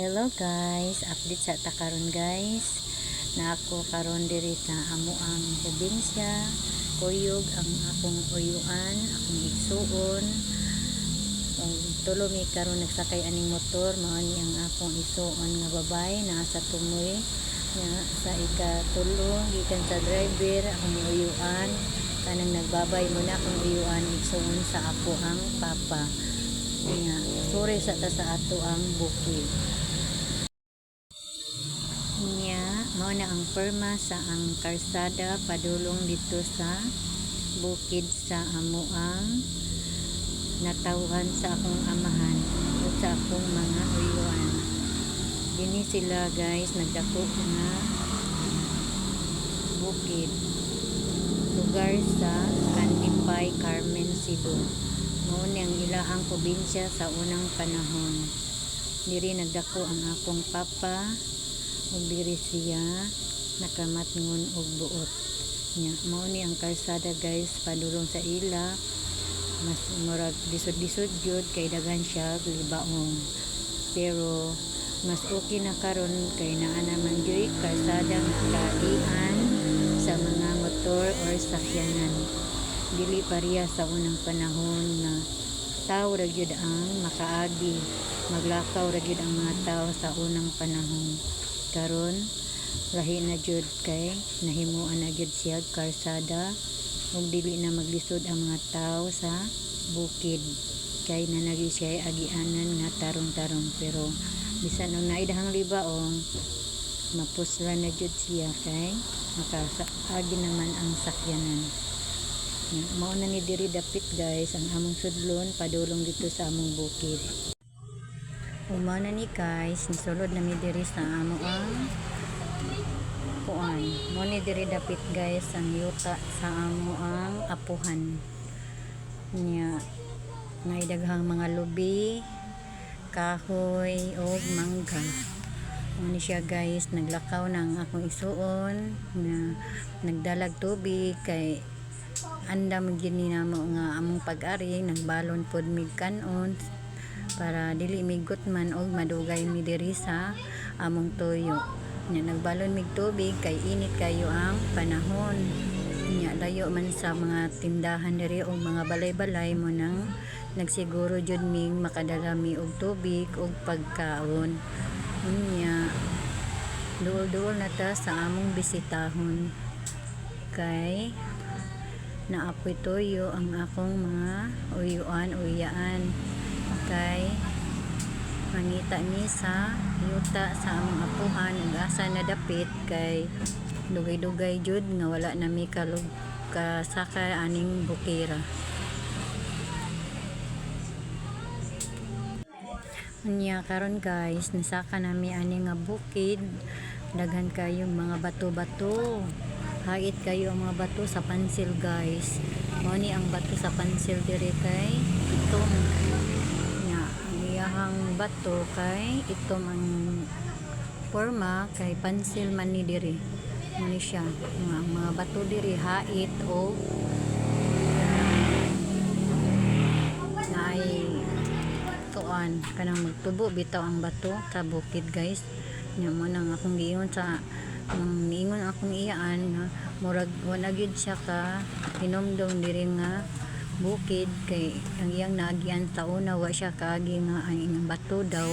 Hello guys, update sa ta karon guys. Na ako karon diri sa amo ang probinsya. Kuyog ang akong uyuan, akong igsuon. Tulo mi karon nagsakay aning motor, mao ni ang akong isuon nga babay naa sa tumoy. Sa ikatulo gikan sa driver akong uyuan. Kanang nagbabay muna akong uyuan igsuon sa ako ang papa. Nga, sorry sa ta sa ato ang bukid. Mao na ang perma sa ang karsada padulong dito sa bukid sa amo ang natawhan sa akong amahan o sa akong mga uyuan. Dini sila guys nagdako na bukid, lugar sa Kantipay, Carmen, Cebu. Mao ni ang ilahang probinsya sa unang panahon. Diri nagdako ang akong papa ug diri siya nakamatngon og buot nya. Mao ni ang kalsada guys padulong sa ila, mas murag lisod-lisod jud kay daghan siya libaong, pero mas okay na karon kay naa naman jud kalsada nga kalian sa mga motor or sakyanan. Dili pareha sa unang panahon na tao ra gyud ang makaagi, maglakaw ra gyud ang mga tao sa unang panahon. Karon lahi na jud kay nahimuan na jud siya karsada ug dili na maglisod ang mga tao sa bukid kay nanagi siya agianan nga tarong-tarong. Pero bisan og naidahang libaong mapusla na jud siya kay makaagi naman ang sakyanan. Mao na ni diri dapit guys ang among sudlon padulong dito sa among bukid. Umana ni guys, nisulod na mi diri sa amo ang kuan. Mo ni diri dapit guys ang yuta sa amo ang apuhan. Nya naidaghang mga lubi, kahoy ug mangga. Mo ni siya guys naglakaw ng akong isuon na nagdalag tubig kay andam gini namo nga among pag-ari nagbalon pod mig kanon para dili migot man og madugay mi diri sa among tuyo. Nya nagbalon mig tubig kay init kayo ang panahon. Nya layo man sa mga tindahan diri og mga balay-balay mo nang nagsiguro jud mig makadala mi og tubig og pagkaon. Nya duol-duol na ta sa among bisitahon kay naapoy toyo ang akong mga uyaan kay mangita ni sa yuta sa among apuhan ug asa na dapit kay dugay-dugay jud nga wala na mi kasaka aning bukira. Unya karon guys nasaka nami ani nga bukid, daghan kayo mga bato-bato, hait kayo ang mga bato sa pansil guys. Mao ni ang bato sa pansil diri kay itom nya ang iyahang bato kay itom ang forma kay pansil man ni diri. Mao ni siya mga bato diri hait o naay tuan kanang magtubo bitaw ang bato sa bukid guys. Nya mo nang akong giingon sa niingon akong iyaan na murag wala gyud siya ka hinumdum diri nga bukid kay ang iyang naagian sa una wa siya kaagi nga ang bato daw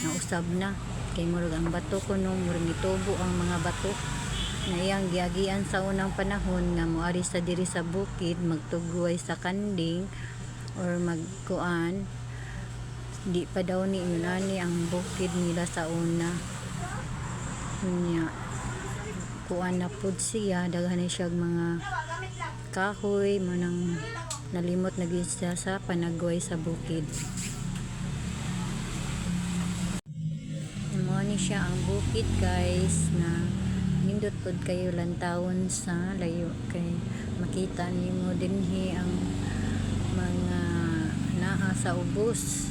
na usab na kay murag ang bato kuno murag nitubo ang mga bato na iyang giagian sa unang panahon nga moari sa diri sa bukid magtugway sa kanding or magkuan. Di pa daw ni inani ang bukid nila sa una. Nya kuan na pud siya daghan siya mga kahoy manang nalimot na gyud siya sa panagway sa bukid. Mao ni siya ang bukid guys na nindot pud kayo lantawon sa layo kay makita nimo dinhi ang mga naa sa ubos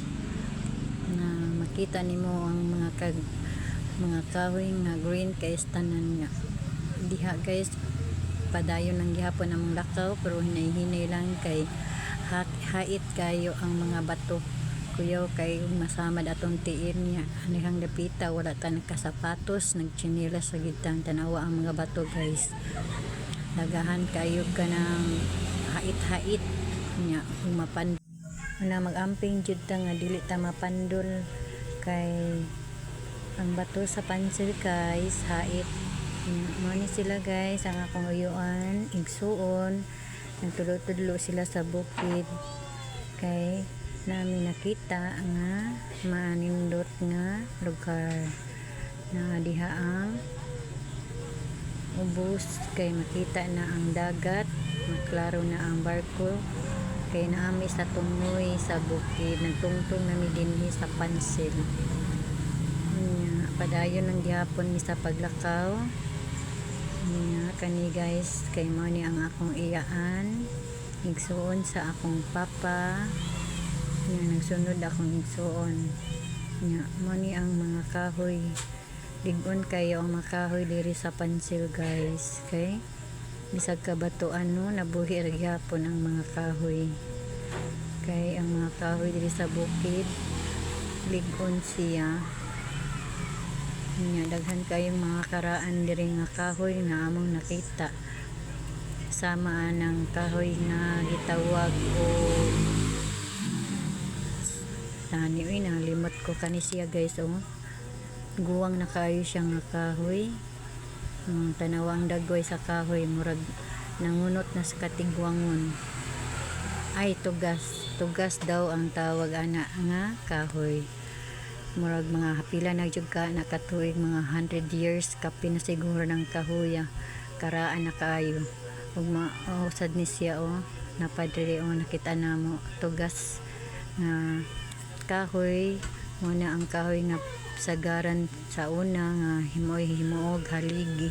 na makita nimo ang mga kahoy nga green kay tanan nga diha guys padayon lang gihapon ang lakaw pero hinay-hinay lang kay hait kayo ang mga bato kuyaw kay masamad atong tiir niya anihang dapita wala ta nakasapatos nagchinelas sa gitang tanawa ang mga bato guys. Dagahan kayo ka ng hait-hait niya kung na mag-amping jud ta nga dili ta mapandol kay ang bato sa pansil guys hait. Mo ni sila guys ang akong uyuan igsuon nagtudlo-tudlo sila sa bukid kay namin nakita nga manindot nga lugar na diha ang ubos kay makita na ang dagat maklaro na ang barko kay naami sa tungoy sa bukid nagtungtong nami dinhi sa pansil padayon ng gihapon mi sa paglakaw kani guys kay mo ni ang akong iyaan igsuon sa akong papa nagsunod akong igsuon mo ni ang mga kahoy ligon kayo ang mga kahoy diri sa pansil guys kay bisag kabatuan no nabuhi ra gyapon ang mga kahoy kay ang mga kahoy diri sa bukid ligon siya daghan kayong mga karaan diri nga kahoy nga among nakita sama ng kahoy nga gitawag o tani nalimot ko kani siya guys guwang na kayo siya nga kahoy tanawang dagoy sa kahoy murag nangunot na sa katigwangon ay tugas daw ang tawag ana nga kahoy murag mga hapila na jud ka nakatuig mga 100 years kapin na siguro ng kahoy karaan na kayo ug mausad ni siya napadiri nakita namo tugas nga kahoy muna ang kahoy nga sagaran sa una nga himuog haligi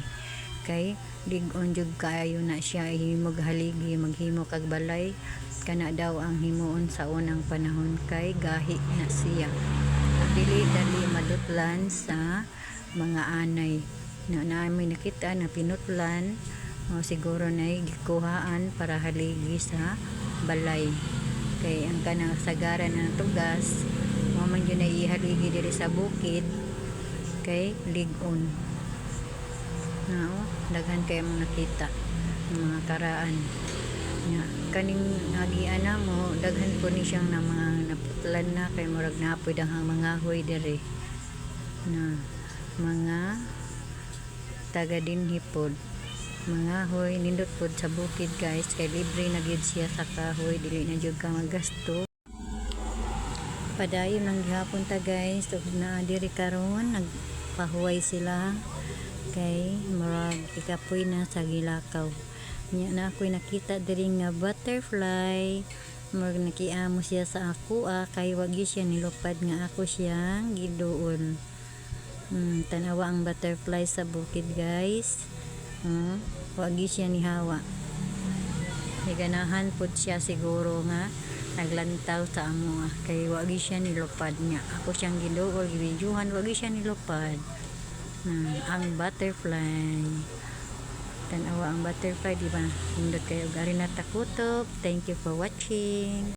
kay ligon jud kaayo na siya himog haligi maghimo kag balay kana daw ang himuon sa unang panahon kay gahi na siya dili dali madutlan sa mga anay na namin nakita na pinutlan siguro na gikuhaan para haligi sa balay kay ang kanang sagaran ng tugas man yun ay ihaligi diri sa bukid kay ligon daghan kayo mong nakita mga karaan kaning nagian na mo daghan po ni siyang na mga naputlan na kay murag napoy dang mga hoy diri na mga taga dinhi pod mga hoy nindot pod sa bukid guys kay libre na gyud siya sa kahoy dili na jud ka magasto padayon lang gihapon ta guys ug na diri karon nagpahuway sila kay murag ikapoy na sa gilakaw na ako'y nakita diri nga butterfly murag nakiamo siya sa ako kay wagi siya nilupad nga ako siyang giduol tanawa ang butterfly sa bukid guys wagi siya ni hawa ganahan pod siya siguro nga naglantaw sa amo kay wagi siya nilupad niya ako siyang giduol gibidyuhan wagi siya nilupad ang butterfly tanawa ang butterfly diba nindot kayo gari na takutok thank you for watching.